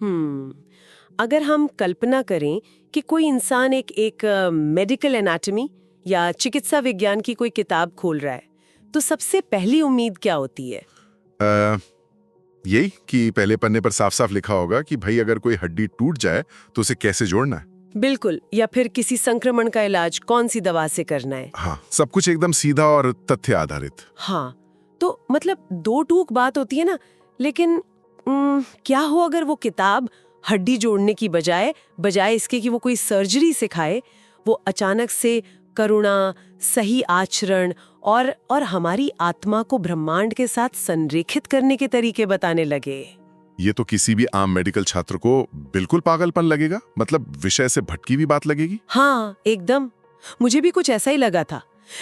अगर हम कल्पना करें कि कोई इंसान एक मेडिकल एनाटॉमी या चिकित्सा विज्ञान की कोई किताब खोल रहा है, तो सबसे पहली उम्मीद क्या होती है? यही कि पहले पन्ने पर साफ साफ लिखा होगा कि भाई अगर कोई हड्डी टूट जाए तो उसे कैसे जोड़ना है। बिल्कुल, या फिर किसी संक्रमण का इलाज कौन सी दवा से करना है। हाँ, सब कुछ एकदम सीधा और तथ्य आधारित। हाँ, तो मतलब दो टूक बात होती है ना, लेकिन क्या हो अगर वो किताब हड्डी जोड़ने की बजाय इसके कि वो कोई सर्जरी सिखाए, वो अचानक से करुणा, सही आचरण और हमारी आत्मा को ब्रह्मांड के साथ संरेखित करने के तरीके बताने लगे। ये तो किसी भी आम मेडिकल छात्र को बिल्कुल पागलपन लगेगा, मतलब विषय से भटकी हुई बात लगेगी। हाँ, एकदम। मुझे भी कुछ ऐसा ही लगा था,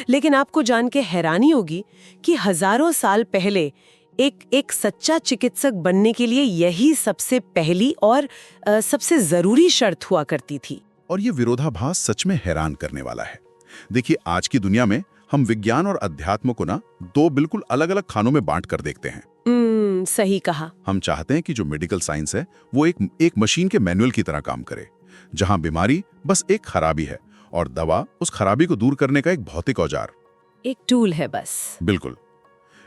लेकिन आपको जान के हैरानी होगी कि हजारों साल पहले एक सच्चा चिकित्सक बनने के लिए यही सबसे पहली और सबसे जरूरी शर्त हुआ करती थी। और ये विरोधाभास सच में हैरान करने वाला है। देखिए, आज की दुनिया में हम विज्ञान और अध्यात्म को ना दो बिल्कुल अलग अलग खानों में बांट कर देखते हैं। सही कहा। हम चाहते हैं कि जो मेडिकल साइंस है वो एक मशीन के मैनुअल की तरह काम करे, जहां बीमारी बस एक खराबी है और दवा उस खराबी को दूर करने का एक भौतिक औजार, एक टूल है बस। बिल्कुल।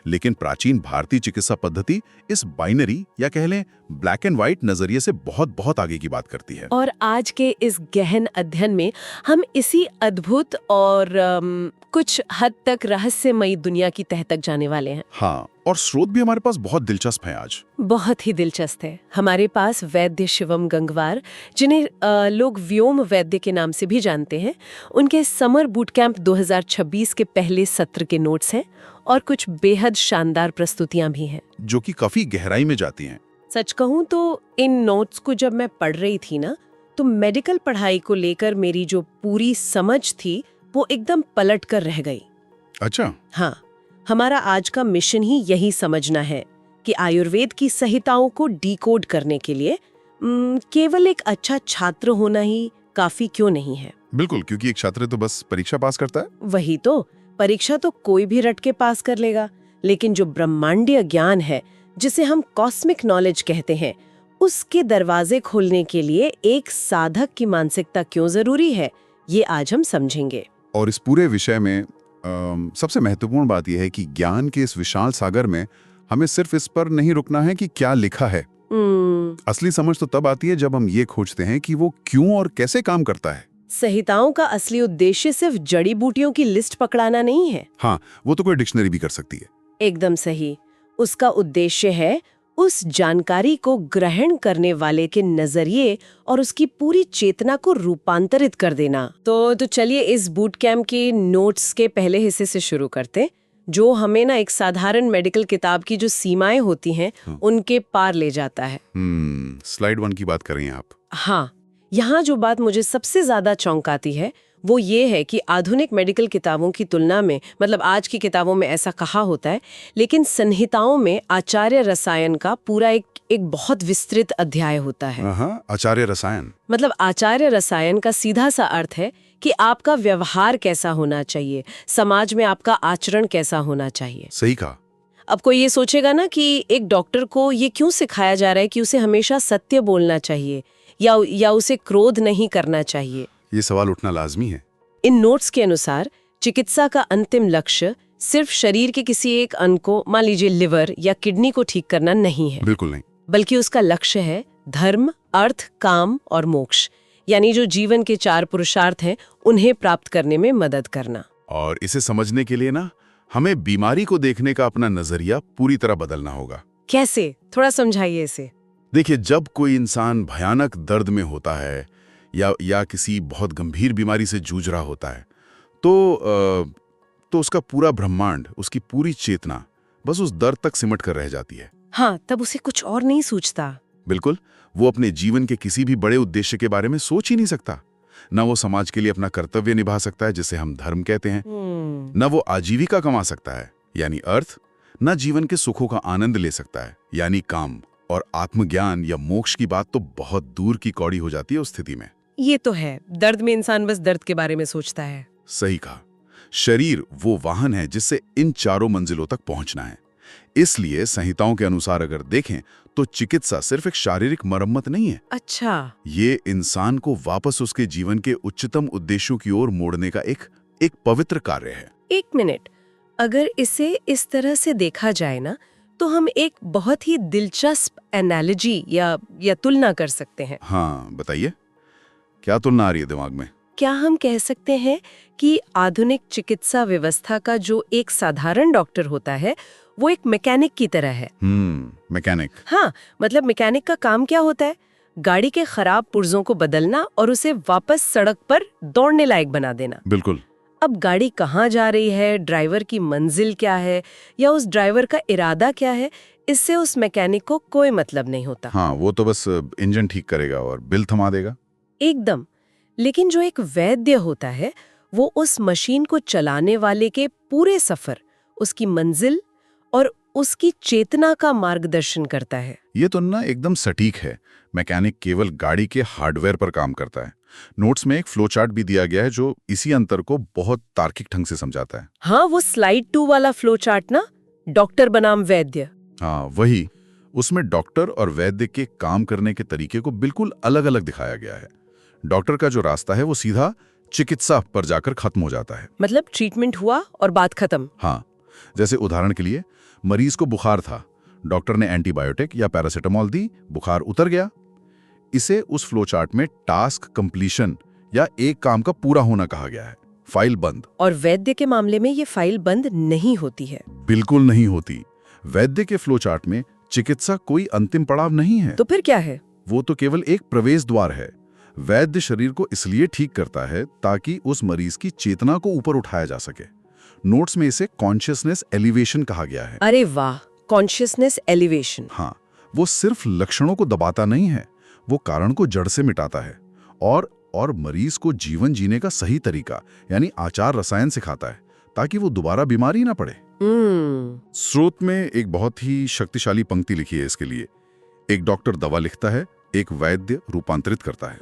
लेकिन प्राचीन भारतीय चिकित्सा पद्धति इस बाइनरी या कह लें ब्लैक एंड व्हाइट नजरिए से बहुत बहुत आगे की बात करती है। और आज के इस गहन अध्ययन में हम इसी अद्भुत और कुछ हद तक रहस्यमयी दुनिया की तह तक जाने वाले हैं। हाँ, और स्रोत भी हमारे पास बहुत दिलचस्प हैं आज। बहुत ही दिलचस्प है। हमारे पास वैद्य शिवम गंगवार, जिन्हें लोग व्योम वैद्य के नाम से भी जानते हैं, उनके समर बूट कैंप 2026 के पहले सत्र के नोट्स हैं और कुछ बेहद शानदार प्रस्तुतियां भी हैं, जो कि काफी गहराई में जाती हैं। सच कहूं तो इन नोट्स को जब मैं पढ़ रही थी ना, तो मेडिकल पढ़ाई को लेकर मेरी जो पूरी समझ थी वो एकदम पलट कर रह गई। अच्छा। हाँ, हमारा आज का मिशन ही यही समझना है कि आयुर्वेद की संहिताओं को डिकोड करने के लिए केवल एक अच्छा छात्र होना ही काफी क्यों नहीं है। बिल्कुल, क्योंकि एक छात्र तो बस परीक्षा पास करता है। वही तो, परीक्षा तो कोई भी रट के पास कर लेगा, लेकिन जो ब्रह्मांडीय ज्ञान है, जिसे हम कॉस्मिक नॉलेज कहते हैं, उसके दरवाजे खोलने के लिए एक साधक की मानसिकता क्यों जरूरी है, ये आज हम समझेंगे। और इस पूरे विषय में सबसे महत्वपूर्ण बात यह है कि ज्ञान के इस विशाल सागर में हमें सिर्फ इस पर नहीं रुकना है कि क्या लिखा है। असली समझ तो तब आती है जब हम ये खोजते हैं कि वो क्यों और कैसे काम करता है। संहिताओं का असली उद्देश्य सिर्फ जड़ी बूटियों की लिस्ट पकड़ाना नहीं है। हाँ, वो तो कोई डिक्शनरी भी कर सकती है। एकदम सही। उसका उद्देश्य है उस जानकारी को ग्रहण करने वाले के नजरिए और उसकी पूरी चेतना को रूपांतरित कर देना। तो चलिए इस बूट कैंप के नोट्स के पहले हिस्से से शुरू करते, जो हमें ना एक साधारण मेडिकल किताब की जो सीमाएं होती हैं उनके पार ले जाता है। स्लाइड 1 की बात कर रही हैं आप? हाँ, यहाँ जो बात मुझे सबसे ज्यादा चौंकाती है वो ये है कि आधुनिक मेडिकल किताबों की तुलना में, मतलब आज की किताबों में ऐसा कहा होता है, लेकिन संहिताओं में आचार्य रसायन का पूरा एक बहुत विस्तृत अध्याय होता है। आचार्य रसायन मतलब आचार्य रसायन का सीधा सा अर्थ है कि आपका व्यवहार कैसा होना चाहिए, समाज में आपका आचरण कैसा होना चाहिए। सही कहा। अब कोई ये सोचेगा ना कि एक डॉक्टर को ये क्यों सिखाया जा रहा है कि उसे हमेशा सत्य बोलना चाहिए या उसे क्रोध नहीं करना चाहिए। ये सवाल उठना लाजमी है। इन नोट्स के अनुसार चिकित्सा का अंतिम लक्ष्य सिर्फ शरीर के किसी एक अंग को, मान लीजिए लिवर या किडनी को ठीक करना नहीं है। बिल्कुल नहीं। बल्कि उसका लक्ष्य है धर्म, अर्थ, काम और मोक्ष, यानी जो जीवन के 4 पुरुषार्थ हैं उन्हें प्राप्त करने में मदद करना। और इसे समझने के लिए ना हमें बीमारी को देखने का अपना नजरिया पूरी तरह बदलना होगा। कैसे, थोड़ा समझाइए इसे। देखिए, जब कोई इंसान भयानक दर्द में होता है या किसी बहुत गंभीर बीमारी से जूझ रहा होता है, तो उसका पूरा ब्रह्मांड, उसकी पूरी चेतना बस उस दर्द तक सिमट कर रह जाती है। हाँ, तब उसे कुछ और नहीं सूझता। बिल्कुल, वो अपने जीवन के किसी भी बड़े उद्देश्य के बारे में सोच ही नहीं सकता। न वो समाज के लिए अपना कर्तव्य निभा सकता है, जिसे हम धर्म कहते हैं, न वो आजीविका कमा सकता है यानी अर्थ, न जीवन के सुखों का आनंद ले सकता है यानी काम, और आत्मज्ञान या मोक्ष की बात तो बहुत दूर की कौड़ी हो जाती है उस स्थिति में। ये तो है, दर्द में इंसान बस दर्द के बारे में सोचता है। सही कहा। शरीर वो वाहन है जिससे इन 4 मंजिलों तक पहुंचना है, इसलिए संहिताओं के अनुसार अगर देखें तो चिकित्सा सिर्फ एक शारीरिक मरम्मत नहीं है। अच्छा। ये इंसान को वापस उसके जीवन के उच्चतम उद्देश्यों की ओर मोड़ने का एक पवित्र कार्य है। एक मिनट, अगर इसे इस तरह से देखा जाए ना, तो हम एक बहुत ही दिलचस्प एनालॉजी या तुलना कर सकते हैं। हाँ, बताइए, क्या तुलना आ रही है दिमाग में? क्या हम कह सकते हैं कि आधुनिक चिकित्सा व्यवस्था का जो एक साधारण डॉक्टर होता है वो एक मैकेनिक की तरह है? मैकेनिक। हाँ, मतलब मैकेनिक का काम क्या होता है? गाड़ी के खराब पुर्जों को बदलना और उसे वापस सड़क पर दौड़ने लायक बना देना। बिल्कुल। अब गाड़ी कहाँ जा रही है, ड्राइवर की मंजिल क्या है, या उस ड्राइवर का इरादा क्या है, इससे उस मैकेनिक को कोई मतलब नहीं होता। हाँ, वो तो बस इंजन ठीक करेगा और बिल थमा देगा। एकदम। लेकिन जो एक वैद्य होता है वो उस मशीन को चलाने वाले के पूरे सफर, उसकी मंजिल और उसकी चेतना का मार्गदर्शन करता है। ये तुलना एकदम सटीक है। मैकेनिक केवल गाड़ी के हार्डवेयर पर काम करता है। नोट्स में एक फ्लो चार्ट भी दिया गया है जो इसी अंतर को बहुत तार्किक ढंग से समझाता है। हाँ, वो स्लाइड 2 वाला फ्लो चार्ट ना, डॉक्टर बनाम वैद्य। हाँ, वही। उसमें डॉक्टर और वैद्य के काम करने के तरीके को बिल्कुल अलग अलग दिखाया गया है। डॉक्टर का जो रास्ता है वो सीधा चिकित्सा पर जाकर खत्म हो जाता है। मतलब ट्रीटमेंट हुआ और बात खत्म। हाँ, जैसे उदाहरण के लिए मरीज को बुखार था, डॉक्टर ने एंटीबायोटिक या पैरासिटामोल दी, बुखार उतर गया। इसे उस फ्लोचार्ट में टास्क कंप्लीशन या एक काम का पूरा होना कहा गया है। फाइल बंद। और वैद्य के मामले में ये फाइल बंद नहीं होती है। बिल्कुल नहीं होती। वैद्य के फ्लोचार्ट में चिकित्सा कोई अंतिम पड़ाव नहीं है। तो फिर क्या है? वो तो केवल एक प्रवेश द्वार है। वैद्य शरीर को इसलिए ठीक करता है ताकि उस मरीज की चेतना को ऊपर उठाया जा सके। नोट्स में इसे कॉन्शियसनेस एलिवेशन कहा गया है। अरे वाह, कॉन्शियसनेस एलिवेशन। हाँ, वो सिर्फ लक्षणों को दबाता नहीं है, वो कारण को जड़ से मिटाता है और मरीज को जीवन जीने का सही तरीका यानी आचार रसायन सिखाता है ताकि वो दोबारा बीमारी ना पड़े। स्रोत में एक बहुत ही शक्तिशाली पंक्ति लिखी है इसके लिए। एक डॉक्टर दवा लिखता है, एक वैद्य रूपांतरित करता है।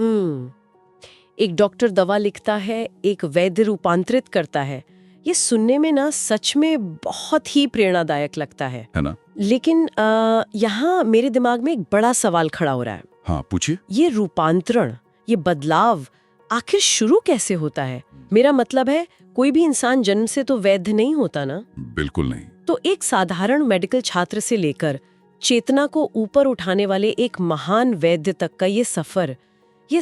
एक डॉक्टर दवा लिखता है, एक वैद्य रूपांतरित करता है। ये सुनने में ना सच में बहुत ही प्रेरणादायक लगता है ना? लेकिन यहाँ मेरे दिमाग में एक बड़ा सवाल खड़ा हो रहा है। हाँ, पूछिए। ये रूपांतरण, ये बदलाव आखिर शुरू कैसे होता है? मेरा मतलब है, कोई भी इंसान जन्म से तो वैद्य नहीं होता ना। बिल्कुल नहीं। तो एक साधारण मेडिकल छात्र से लेकर चेतना को ऊपर उठाने वाले एक महान वैद्य तक का ये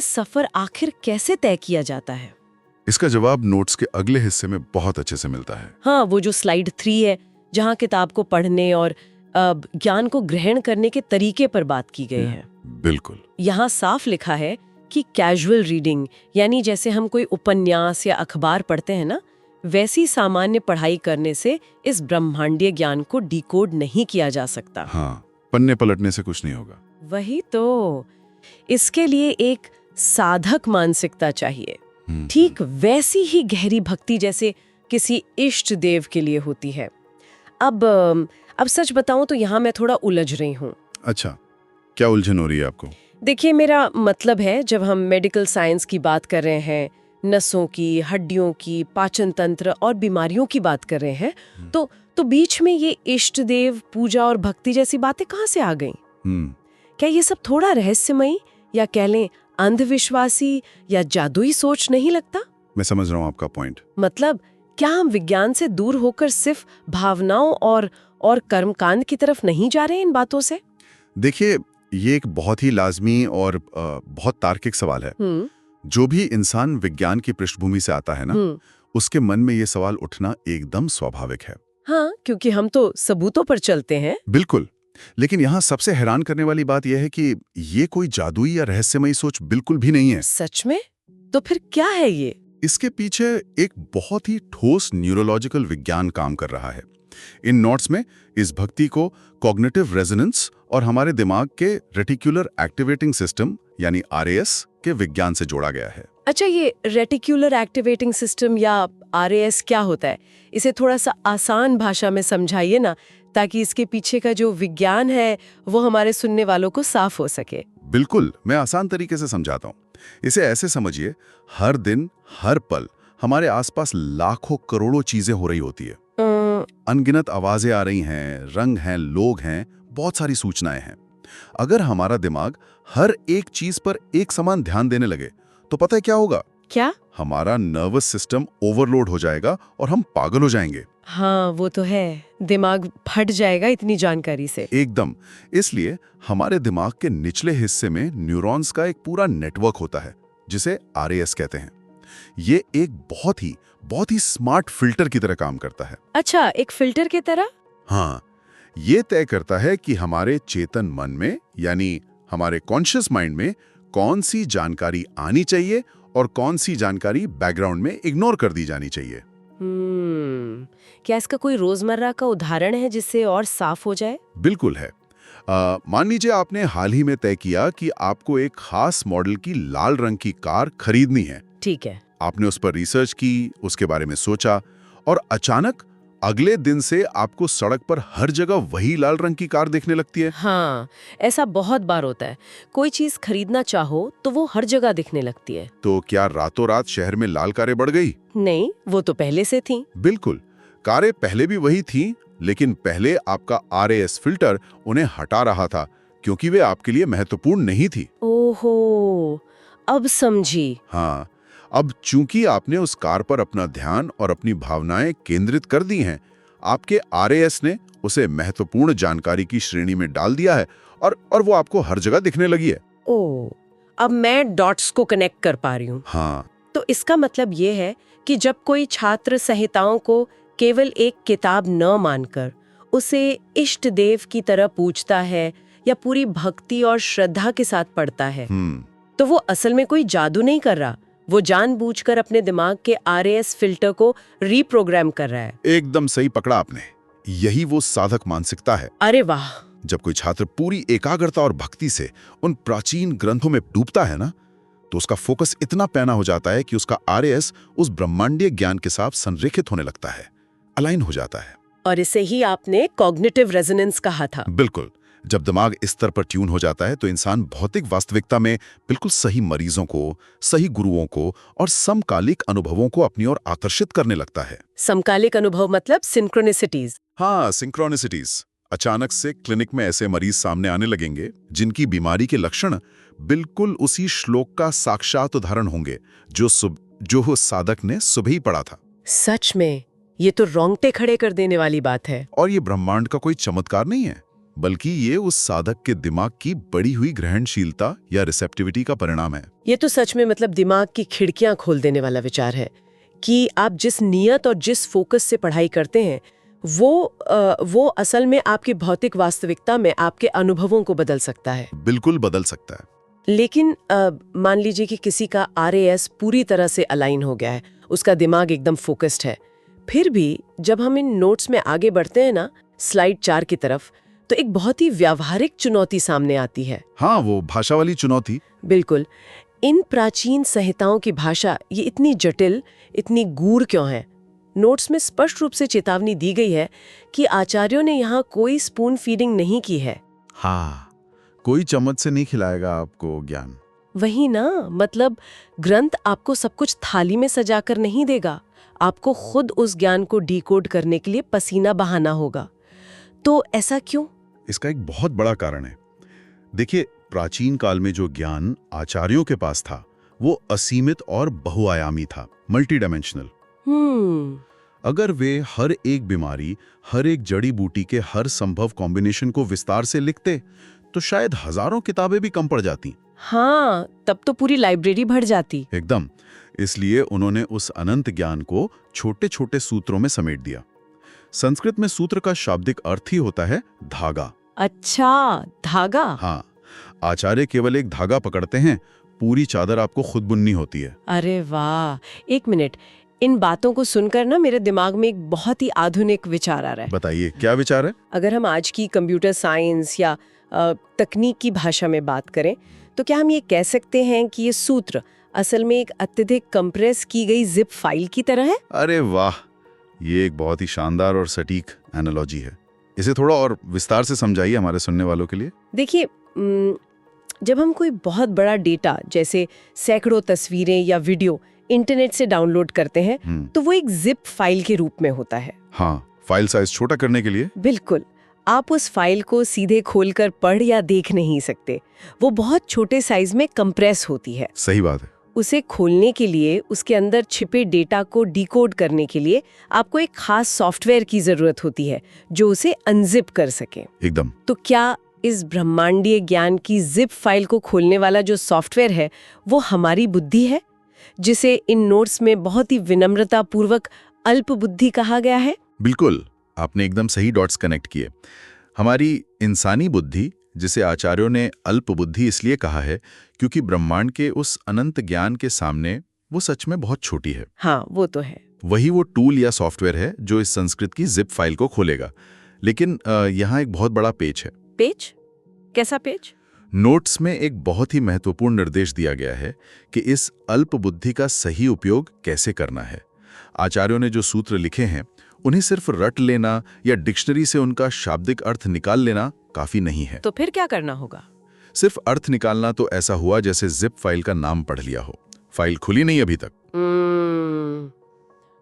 सफर आखिर कैसे तय किया जाता है? इसका जवाब नोट्स के अगले हिस्से में बहुत अच्छे से मिलता है। हाँ, वो जो स्लाइड 3 है, जहाँ किताब को पढ़ने और ज्ञान को ग्रहण करने के तरीके पर बात की गई है। बिल्कुल। यहाँ साफ लिखा है कि कैजुअल रीडिंग, यानी जैसे हम कोई उपन्यास या अखबार पढ़ते हैं ना, वैसी सामान्य पढ़ाई करने से इस ब्रह्मांडीय ज्ञान को डिकोड नहीं किया जा सकता। हाँ, पन्ने पलटने से कुछ नहीं होगा। वही तो। इसके लिए एक साधक मानसिकता चाहिए, ठीक वैसी ही गहरी भक्ति जैसे किसी इष्ट देव के लिए होती है। अब सच बताऊं तो यहाँ मैं थोड़ा उलझ रही हूँ। अच्छा, क्या उलझन हो रही है आपको? देखिए, मेरा मतलब है, जब हम मेडिकल साइंस की बात कर रहे हैं, नसों की, हड्डियों की, पाचन तंत्र और बीमारियों की बात कर रहे हैं, तो बीच में ये इष्ट देव, पूजा और भक्ति जैसी बातें कहाँ से आ गईं? क्या ये सब थोड़ा रहस्यमयी या कह लें अंधविश्वासी या जादुई सोच नहीं लगता? मैं समझ रहा हूँ आपका पॉइंट। मतलब क्या हम विज्ञान से दूर होकर सिर्फ भावनाओं और कर्मकांड की तरफ नहीं जा रहे हैं इन बातों से? देखिए, ये एक बहुत ही लाजमी और बहुत तार्किक सवाल है। जो भी इंसान विज्ञान की पृष्ठभूमि से आता है ना, उसके मन में ये सवाल उठना एकदम स्वाभाविक है। हाँ, क्योंकि हम तो सबूतों पर चलते हैं। बिल्कुल। लेकिन यहाँ सबसे हैरान करने वाली बात यह है कि ये कोई जादुई या रहस्यमयी सोच बिल्कुल भी नहीं है। सच में? तो फिर क्या है ये? इसके पीछे एक बहुत ही ठोस न्यूरोलॉजिकल विज्ञान काम कर रहा है। इन नोट्स में इस भक्ति को कॉग्निटिव रेजोनेंस और हमारे दिमाग के रेटिकुलर एक्टिवेटिंग सिस्टम यानी RAS के विज्ञान से जोड़ा गया है। अच्छा, ये रेटिकुलर एक्टिवेटिंग सिस्टम या RAS क्या होता है? इसे थोड़ा सा आसान भाषा में समझाइए ना, ताकि इसके पीछे का जो विज्ञान है वो हमारे सुनने वालों को साफ हो सके। बिल्कुल, मैं आसान तरीके से समझाता हूँ। इसे ऐसे समझिए, हर दिन हर पल हमारे आसपास लाखों करोड़ों चीजें हो रही होती है। अनगिनत आवाजें आ रही हैं, रंग हैं, लोग हैं, बहुत सारी सूचनाएं हैं। अगर हमारा दिमाग हर एक चीज पर एक समान ध्यान देने लगे तो पता है क्या होगा? क्या? हमारा नर्वस सिस्टम ओवरलोड हो जाएगा और हम पागल हो जाएंगे। हाँ, वो तो है। दिमाग फट जाएगा इतनी जानकारी से। एकदम। इसलिए हमारे दिमाग के निचले हिस्से में न्यूरॉन्स का एक पूरा नेटवर्क होता है जिसे RAS कहते हैं। ये एक बहुत ही स्मार्ट फिल्टर की तरह काम करता है। अच्छा, एक फिल्टर की तरह? हाँ, ये तय करता है कि हमारे चेतन मन में यानी हमारे कॉन्शियस माइंड में कौन सी जानकारी आनी चाहिए और कौन सी जानकारी बैकग्राउंड में इग्नोर कर दी जानी चाहिए। क्या इसका कोई रोजमर्रा का उदाहरण है जिससे और साफ हो जाए? बिल्कुल है। मान लीजिए आपने हाल ही में तय किया कि आपको एक खास मॉडल की लाल रंग की कार खरीदनी है। ठीक है। आपने उस पर रिसर्च की, उसके बारे में सोचा और अचानक अगले दिन से आपको सड़क पर हर जगह वही लाल रंग की कार दिखने लगती है। हाँ, ऐसा बहुत बार होता है। कोई चीज खरीदना चाहो तो वो हर जगह दिखने लगती है। तो क्या रातों रात शहर में लाल कारें बढ़ गई? नहीं, वो तो पहले से थी। बिल्कुल, कारें पहले भी वही थीं, लेकिन पहले आपका RAS फिल्टर उन्हें हटा रहा था क्योंकि वे आपके लिए महत्वपूर्ण नहीं थी। ओहो, अब समझी। हाँ, अब चूंकि आपने उस कार पर अपना ध्यान और अपनी भावनाएं केंद्रित कर दी हैं, आपके RAS ने उसे महत्वपूर्ण जानकारी की श्रेणी में डाल दिया है और वो आपको हर जगह दिखने लगी है। ओ, अब मैं डॉट्स को कनेक्ट कर पा रही हूँ। हाँ, तो इसका मतलब ये है कि जब कोई छात्र संहिताओं को केवल एक किताब न मानकर उसे इष्ट देव की तरह पूजता है या पूरी भक्ति और श्रद्धा के साथ पढ़ता है, तो वो असल में कोई जादू नहीं कर रहा। वो जानबूझकर अपने दिमाग के RAS फिल्टर को रीप्रोग्राम कर रहा है। एकदम सही पकड़ा आपने। यही वो साधक मानसिकता है। अरे वाह! जब कोई छात्र पूरी एकाग्रता और भक्ति से उन प्राचीन ग्रंथों में डूबता है ना, तो उसका फोकस इतना पैना हो जाता है कि उसका RAS उस ब्रह्मांडीय ज्ञान के साथ संरेखित होने लगता है, अलाइन हो जाता है। और इसे ही आपने कॉग्निटिव रेजोनेंस कहा था। बिल्कुल। जब दिमाग इस स्तर पर ट्यून हो जाता है तो इंसान भौतिक वास्तविकता में बिल्कुल सही मरीजों को, सही गुरुओं को और समकालिक अनुभवों को अपनी ओर आकर्षित करने लगता है। समकालिक अनुभव मतलब सिंक्रोनिसिटीज। हाँ, सिंक्रोनिसिटीज। अचानक से क्लिनिक में ऐसे मरीज सामने आने लगेंगे जिनकी बीमारी के लक्षण बिल्कुल उसी श्लोक का साक्षात उदाहरण होंगे जो साधक ने सुबह ही पढ़ा था। सच में, ये तो रोंगटे खड़े कर देने वाली बात है। और ये ब्रह्मांड का कोई चमत्कार नहीं है, बल्कि ये उस साधक के दिमाग की बढ़ी हुई ग्रहणशीलता या रिसेप्टिविटी का परिणाम है। ये तो सच में मतलब दिमाग की खिड़कियां खोल देने वाला विचार है कि आप जिस नियत और जिस फोकस से पढ़ाई करते हैं वो असल में आपकी भौतिक वास्तविकता में आपके अनुभवों को बदल सकता है। बिल्कुल बदल सकता है। लेकिन मान लीजिए कि किसी का RAS पूरी तरह से अलाइन हो गया है, उसका दिमाग एकदम फोकस्ड है, फिर भी जब हम इन नोट्स में आगे बढ़ते हैं ना, स्लाइड 4 की तरफ, तो एक बहुत ही व्यावहारिक चुनौती सामने आती है। हाँ, वो भाषा वाली चुनौती। बिल्कुल। इन प्राचीन संहिताओं की भाषा ये इतनी जटिल, इतनी गूढ़ क्यों है? नोट्स में स्पष्ट रूप से चेतावनी दी गई है कि आचार्यों ने यहाँ कोई स्पून फीडिंग नहीं की है। हाँ, कोई चम्मच से नहीं खिलाएगा आपको ज्ञान। वही ना, मतलब ग्रंथ आपको सब कुछ थाली में सजाकर नहीं देगा, आपको खुद उस ज्ञान को डिकोड करने के लिए पसीना बहाना होगा। तो ऐसा क्यों? इसका एक बहुत बड़ा कारण है। देखिए, प्राचीन काल में जो ज्ञान आचार्यों के पास था वो असीमित और बहुआयामी था, मल्टी डायमेंशनल। अगर वे हर एक बीमारी, हर एक जड़ी बूटी के हर संभव कॉम्बिनेशन को विस्तार से लिखते तो शायद हजारों किताबें भी कम पड़ जाती। हाँ, तब तो पूरी लाइब्रेरी भर जाती। एकदम। इसलिए उन्होंने उस अनंत ज्ञान को छोटे छोटे सूत्रों में समेट दिया। संस्कृत में सूत्र का शाब्दिक अर्थ ही होता है धागा। अच्छा, धागा। हाँ, आचार्य केवल एक धागा पकड़ते हैं, पूरी चादर आपको खुद बुननी होती है। अरे वाह! एक मिनट, इन बातों को सुनकर ना मेरे दिमाग में एक बहुत ही आधुनिक विचार आ रहा है। बताइए, क्या विचार है? अगर हम आज की कंप्यूटर साइंस या तकनीक की भाषा में बात करें तो क्या हम ये कह सकते हैं कि ये सूत्र असल में एक अत्यधिक कंप्रेस की गई जिप फाइल की तरह है? अरे वाह, ये एक बहुत ही शानदार और सटीक एनालॉजी है। इसे थोड़ा और विस्तार से समझाइए हमारे सुनने वालों के लिए। देखिए, जब हम कोई बहुत बड़ा डेटा जैसे सैकड़ों तस्वीरें या वीडियो इंटरनेट से डाउनलोड करते हैं तो वो एक जिप फाइल के रूप में होता है। हाँ, फाइल साइज छोटा करने के लिए? बिल्कुल। आप उस फाइल को सीधे खोलकर पढ़ या देख नहीं सकते, वो बहुत छोटे साइज में कंप्रेस होती है। सही बात है। उसे खोलने के लिए, उसके अंदर छिपे डेटा को डिकोड करने के लिए आपको एक खास सॉफ्टवेयर की जरूरत होती है जो उसे अनजिप कर सके। एकदम। तो क्या इस ब्रह्मांडीय ज्ञान की जिप फाइल को खोलने वाला जो सॉफ्टवेयर है वो हमारी बुद्धि है, जिसे इन नोट्स में बहुत ही विनम्रता पूर्वक अल्प बुद्धि कहा गया है? बिल्कुल, आपने एकदम सही डॉट्स कनेक्ट किए। हमारी इंसानी बुद्धि, जिसे आचार्यों ने अल्प बुद्धि इसलिए कहा है क्योंकि ब्रह्मांड के उस अनंत ज्ञान के सामने वो सच में बहुत छोटी है। हाँ, वो तो है। वही वो टूल या सॉफ्टवेयर है जो इस संस्कृत की जिप फाइल को खोलेगा। लेकिन यहाँ एक बहुत बड़ा पेच है। पेच? कैसा पेच? नोट्स में एक बहुत ही महत्वपूर्ण निर्देश दिया गया है कि इस अल्प बुद्धि का सही उपयोग कैसे करना है। आचार्यों ने जो सूत्र लिखे हैं उन्हें सिर्फ रट लेना या डिक्शनरी से उनका शाब्दिक अर्थ निकाल लेना काफी नहीं है। तो फिर क्या करना होगा? सिर्फ अर्थ निकालना तो ऐसा हुआ जैसे जिप फाइल का नाम पढ़ लिया हो। फाइल खुली नहीं अभी तक।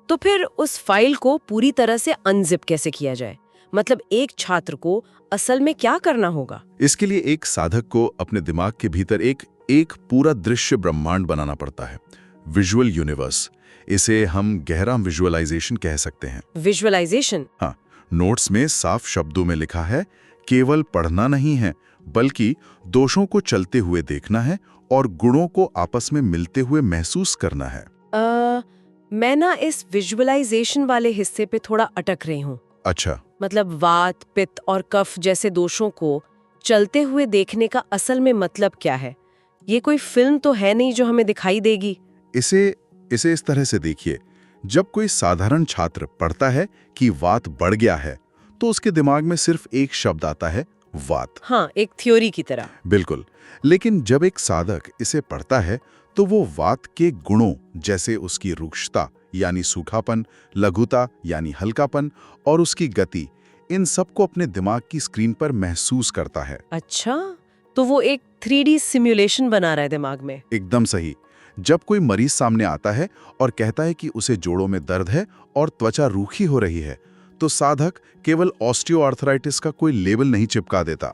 तो फिर उस फाइल को पूरी तरह से अनजिप कैसे किया जाए? मतलब एक छात्र को असल में क्या करना होगा? इसके लिए एक साधक को अपने दिमाग के भीतर एक पूरा दृश्य ब्रह्मांड बनाना पड़ता है। विजुअल यूनिवर्स, इसे हम गहरा विजुअलाइजेशन कह सकते हैं। विजुअलाइजेशन? हाँ, नोट्स में साफ शब्दों में लिखा है, केवल पढ़ना नहीं है बल्कि दोषों को चलते हुए देखना है और गुणों को आपस में मिलते हुए महसूस करना है। मैं ना इस विजुअलाइजेशन वाले हिस्से पे थोड़ा अटक रही हूँ। अच्छा। मतलब वात, पित्त और कफ जैसे दोषों को चलते हुए देखने का असल में मतलब क्या है? ये कोई फिल्म तो है नहीं जो हमें दिखाई देगी। इसे इस तरह से देखिए, जब कोई साधारण छात्र पढ़ता है कि वात बढ़ गया है तो उसके दिमाग में सिर्फ एक शब्द आता है, वात। हाँ, एक थ्योरी की तरह। बिल्कुल। लेकिन जब एक साधक इसे पढ़ता है तो वो वात के गुणों, जैसे उसकी रुक्षता यानी सूखापन, लघुता यानी हल्कापन और उसकी गति, इन सब को अपने दिमाग की स्क्रीन पर महसूस करता है। अच्छा, तो वो एक 3D सिमुलेशन बना रहा है दिमाग में। एकदम सही। जब कोई मरीज सामने आता है और कहता है कि उसे जोड़ों में दर्द है और त्वचा रूखी हो रही है, तो साधक केवल ऑस्टियोआर्थराइटिस का कोई लेबल नहीं चिपका देता।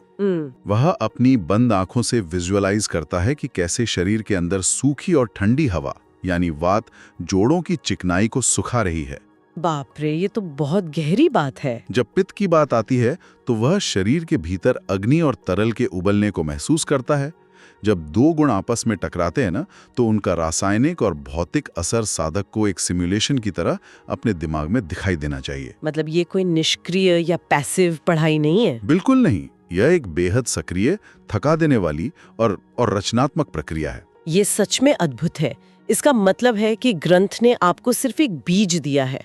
वह अपनी बंद आंखों से विजुअलाइज करता है कि कैसे शरीर के अंदर सूखी और ठंडी हवा यानी वात जोड़ों की चिकनाई को सुखा रही है। बाप रे, ये तो बहुत गहरी बात है। जब पित्त की बात आती है तो वह शरीर के भीतर अग्नि और तरल के उबलने को महसूस करता है। जब दो गुण आपस में टकराते हैं ना, तो उनका रासायनिक और भौतिक असर साधक को एक सिमुलेशन की तरह अपने दिमाग में दिखाई देना चाहिए। मतलब ये कोई निष्क्रिय या पैसिव पढ़ाई नहीं है? बिल्कुल नहीं, यह एक बेहद सक्रिय, थका देने वाली और रचनात्मक प्रक्रिया है। ये सच में अद्भुत है। इसका मतलब है कि ग्रंथ ने आपको सिर्फ एक बीज दिया है,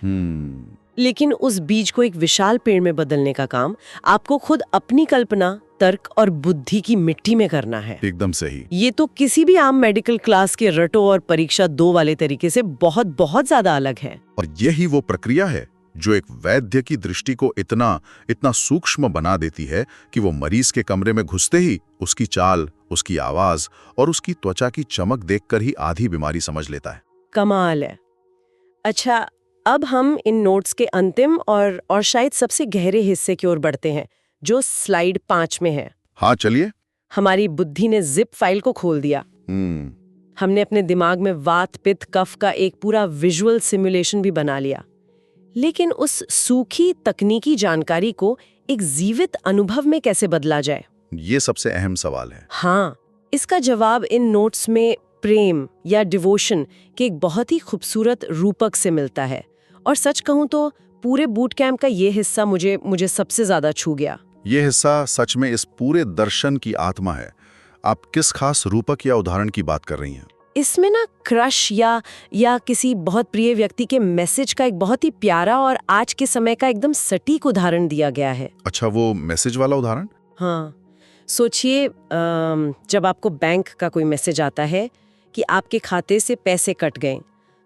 लेकिन उस बीज को एक विशाल पेड़ में बदलने का काम आपको खुद अपनी कल्पना, तर्क और बुद्धि की मिट्टी में करना है। एकदम सही। ये तो किसी भी आम मेडिकल क्लास के रटो और परीक्षा 2 वाले तरीके से बहुत बहुत ज्यादा अलग है। और यही वो प्रक्रिया है जो एक वैद्य की दृष्टि को इतना सूक्ष्म बना देती है कि वो मरीज के कमरे में घुसते ही उसकी चाल, उसकी आवाज और उसकी त्वचा की चमक देखकर ही आधी बीमारी समझ लेता है। कमाल है। अच्छा, अब हम इन नोट्स के अंतिम और शायद सबसे गहरे हिस्से की ओर बढ़ते हैं, जो स्लाइड 5 में है। हाँ, चलिए। हमारी बुद्धि ने जिप फाइल को खोल दिया। हमने अपने दिमाग में वात, पित्त, कफ का एक पूरा विजुअल सिमुलेशन भी बना लिया। लेकिन उस सूखी तकनीकी जानकारी को एक जीवित अनुभव में कैसे बदला जाए? ये सबसे अहम सवाल है। हाँ, इसका जवाब इन नोट्स में प्रेम या डिवोशन के एक बहुत ही खूबसूरत रूपक से मिलता है। और सच कहूं तो पूरे बूट कैंप का ये हिस्सा मुझे सबसे ज्यादा छू गया। ये हिस्सा सच में इस पूरे दर्शन की आत्मा है। आप किस खास रूपक या उदाहरण की बात कर रही हैं? इसमें ना क्रश या किसी बहुत प्रिय व्यक्ति के मैसेज का एक बहुत ही प्यारा और आज के समय का एकदम सटीक उदाहरण दिया गया है। अच्छा, वो मैसेज वाला उदाहरण? हाँ, सोचिए जब आपको बैंक का कोई मैसेज आता है कि आपके खाते से पैसे कट गए,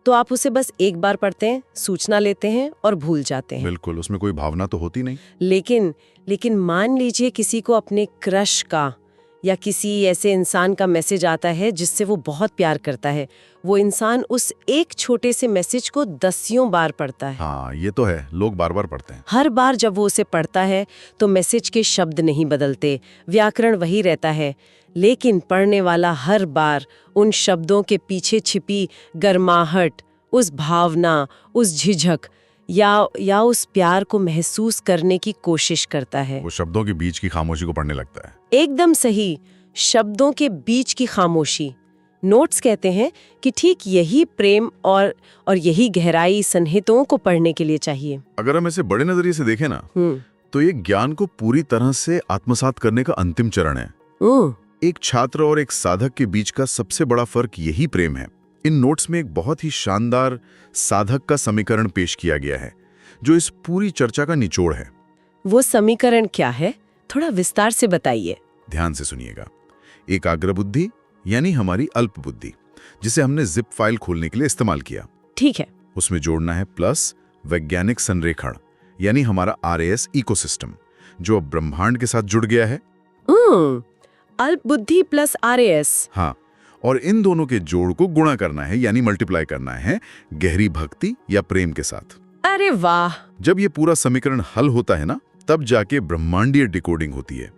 तो आप उसे बस एक बार पढ़ते हैं, सूचना लेते हैं और भूल जाते हैं। बिल्कुल, उसमें कोई भावना तो होती नहीं। लेकिन मान लीजिए किसी को अपने क्रश का या किसी ऐसे इंसान का मैसेज आता है जिससे वो बहुत प्यार करता है, वो इंसान उस एक छोटे से मैसेज को दसियों बार पढ़ता है। हाँ, ये तो है, लोग बार बार पढ़ते हैं। हर बार जब वो उसे पढ़ता है तो मैसेज के शब्द नहीं बदलते, व्याकरण वही रहता है, लेकिन पढ़ने वाला हर बार उन शब्दों के पीछे छिपी गर्माहट, उस भावना, उस झिझक या उस प्यार को महसूस करने की कोशिश करता है। वो शब्दों के बीच की खामोशी को पढ़ने लगता है। एकदम सही, शब्दों के बीच की खामोशी। नोट्स कहते हैं कि ठीक यही प्रेम और यही गहराई संहिताओं को पढ़ने के लिए चाहिए। अगर हम इसे बड़े नजरिए से देखें ना, तो ये ज्ञान को पूरी तरह से आत्मसात करने का अंतिम चरण है। एक छात्र और एक साधक के बीच का सबसे बड़ा फर्क यही प्रेम है। इन नोट्स में एक बहुत ही शानदार साधक का समीकरण पेश किया गया है, जो इस पूरी चर्चा का निचोड़ है। वो समीकरण क्या है, थोड़ा विस्तार से बताइए। ध्यान से सुनिएगा। एकाग्र बुद्धि यानी हमारी अल्प बुद्धि, जिसे हमने जिप फाइल खोलने के लिए इस्तेमाल किया। ठीक है। उसमें जोड़ना है प्लस वैज्ञानिक संरेखण यानी हमारा RAS इकोसिस्टम, जो अब ब्रह्मांड के साथ जुड़ गया है। अल्प बुद्धि प्लस RAS। हाँ, और इन दोनों के जोड़ को गुणा करना है यानी मल्टीप्लाई करना है गहरी भक्ति या प्रेम के साथ। अरे वाह! जब ये पूरा समीकरण हल होता है ना, तब जाके ब्रह्मांडीय डिकोडिंग होती है।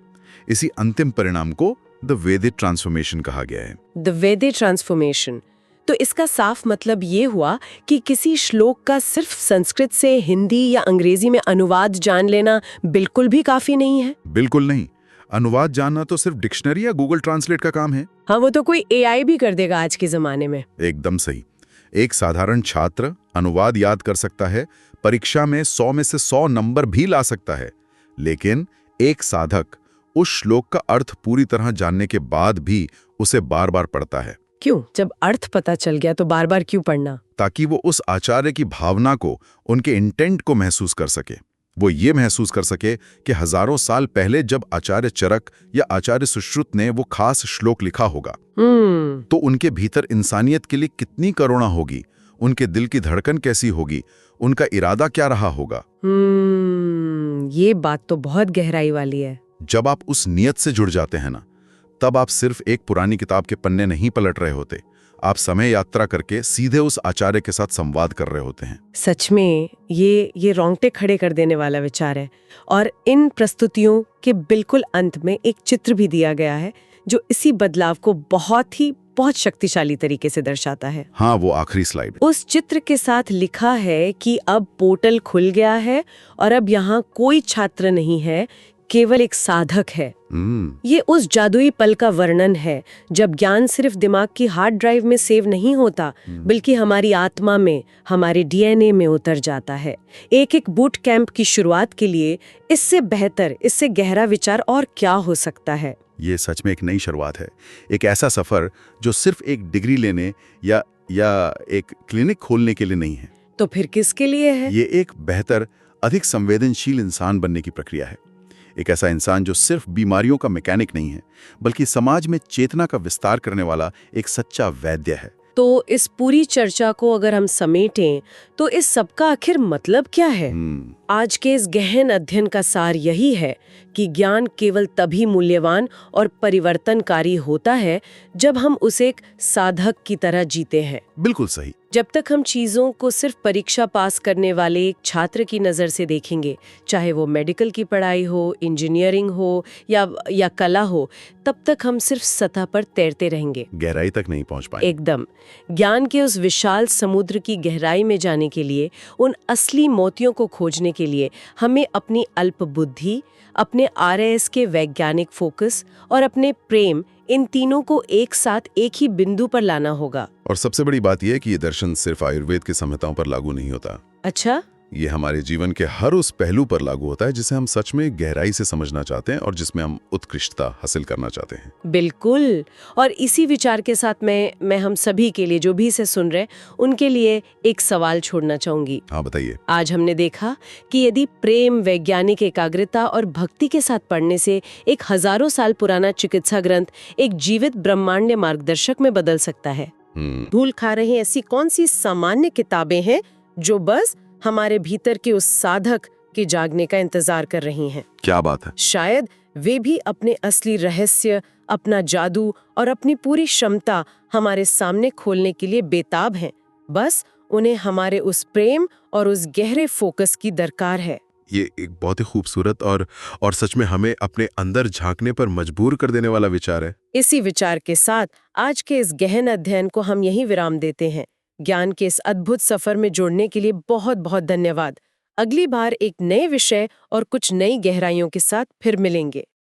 इसी अंतिम परिणाम को द वैदिक ट्रांसफॉर्मेशन कहा गया है। द वैदिक ट्रांसफॉर्मेशन। तो इसका साफ मतलब ये हुआ कि किसी श्लोक का सिर्फ संस्कृत से हिंदी या अंग्रेजी में अनुवाद जान लेना बिल्कुल भी काफी नहीं है। बिल्कुल नहीं। अनुवाद जानना तो सिर्फ डिक्शनरी या गूगल ट्रांसलेट का काम है। हाँ, वो तो कोई AI भी कर देगा आज के जमाने में। एकदम सही। एक साधारण छात्र अनुवाद याद कर सकता है, परीक्षा में 100 में से 100 नंबर भी ला सकता है, लेकिन एक साधक उस श्लोक का अर्थ पूरी तरह जानने के बाद भी उसे बार बार पढ़ता है। क्यों? जब अर्थ पता चल गया तो बार बार क्यों पढ़ना? ताकि वो उस आचार्य की भावना को, उनके इंटेंट को महसूस कर सके। वो ये महसूस कर सके कि हजारों साल पहले जब आचार्य चरक या आचार्य सुश्रुत ने वो खास श्लोक लिखा होगा, तो उनके भीतर इंसानियत के लिए कितनी करुणा होगी, उनके दिल की धड़कन कैसी होगी, उनका इरादा क्या रहा होगा। ये बात तो बहुत गहराई वाली है। जब आप उस नियत से जुड़ जाते हैं ना, तब आप सिर्फ एक पुरानी किताब के पन्ने नहीं पलट रहे होते, आप समय यात्रा करके सीधे उस आचार्य के साथ संवाद कर रहे होते हैं। सच में ये रोंगटे खड़े कर देने वाला विचार है। और इन प्रस्तुतियों के बिल्कुल अंत में एक चित्र भी दिया गया है जो इसी बदलाव को बहुत शक्तिशाली तरीके से दर्शाता है। हाँ, वो आखिरी स्लाइड। उस चित्र के साथ लिखा है कि अब पोर्टल खुल गया है और अब यहाँ कोई छात्र नहीं है, केवल एक साधक है। ये उस जादुई पल का वर्णन है जब ज्ञान सिर्फ दिमाग की हार्ड ड्राइव में सेव नहीं होता, बल्कि हमारी आत्मा में, हमारे DNA में उतर जाता है। एक बूट कैंप की शुरुआत के लिए इससे बेहतर, इससे गहरा विचार और क्या हो सकता है। ये सच में एक नई शुरुआत है, एक ऐसा सफर जो सिर्फ एक डिग्री लेने या एक क्लिनिक खोलने के लिए नहीं है। तो फिर किसके लिए है? ये एक बेहतर, अधिक संवेदनशील इंसान बनने की प्रक्रिया है। एक ऐसा इंसान जो सिर्फ बीमारियों का मैकेनिक नहीं है, बल्कि समाज में चेतना का विस्तार करने वाला एक सच्चा वैद्य है। तो इस पूरी चर्चा को अगर हम समेटें तो इस सबका आखिर मतलब क्या है? आज के इस गहन अध्ययन का सार यही है कि ज्ञान केवल तभी मूल्यवान और परिवर्तनकारी होता है जब हम उसे एक साधक की तरह जीते हैं। बिल्कुल सही। जब तक हम चीजों को सिर्फ परीक्षा पास करने वाले एक छात्र की नजर से देखेंगे, चाहे वो मेडिकल की पढ़ाई हो, इंजीनियरिंग हो या कला हो, तब तक हम सिर्फ सतह पर तैरते रहेंगे, गहराई तक नहीं पहुंच पाएंगे। एकदम। ज्ञान के उस विशाल समुद्र की गहराई में जाने के लिए, उन असली मोतियों को खोजने के लिए हमें अपनी अल्प बुद्धि, अपने RAS के वैज्ञानिक फोकस और अपने प्रेम, इन तीनों को एक साथ एक ही बिंदु पर लाना होगा। और सबसे बड़ी बात यह है कि ये दर्शन सिर्फ आयुर्वेद की संहिताओं पर लागू नहीं होता। अच्छा? ये हमारे जीवन के हर उस पहलू पर लागू होता है जिसे हम सच में गहराई से समझना चाहते हैं और जिसमें हम उत्कृष्टता हासिल करना चाहते हैं। बिल्कुल। और इसी विचार के साथ मैं हम सभी के लिए, जो भी इसे सुन रहे, उनके लिए एक सवाल छोड़ना चाहूंगी। हाँ, बताइए। आज हमने देखा कि यदि प्रेम, वैज्ञानिक एकाग्रता और भक्ति के साथ पढ़ने से एक हजारों साल पुराना चिकित्सा ग्रंथ एक जीवित ब्रह्मांड मार्गदर्शक में बदल सकता है, भूल खा रहे ऐसी कौन सी सामान्य किताबें हैं जो बस हमारे भीतर के उस साधक के जागने का इंतजार कर रही हैं? क्या बात है। शायद वे भी अपने असली रहस्य, अपना जादू और अपनी पूरी क्षमता हमारे सामने खोलने के लिए बेताब हैं। बस उन्हें हमारे उस प्रेम और उस गहरे फोकस की दरकार है। ये एक बहुत ही खूबसूरत और सच में हमें अपने अंदर झांकने पर मजबूर कर देने वाला विचार है। इसी विचार के साथ आज के इस गहन अध्ययन को हम यहीं विराम देते हैं। ज्ञान के इस अद्भुत सफर में जुड़ने के लिए बहुत बहुत धन्यवाद। अगली बार एक नए विषय और कुछ नई गहराइयों के साथ फिर मिलेंगे।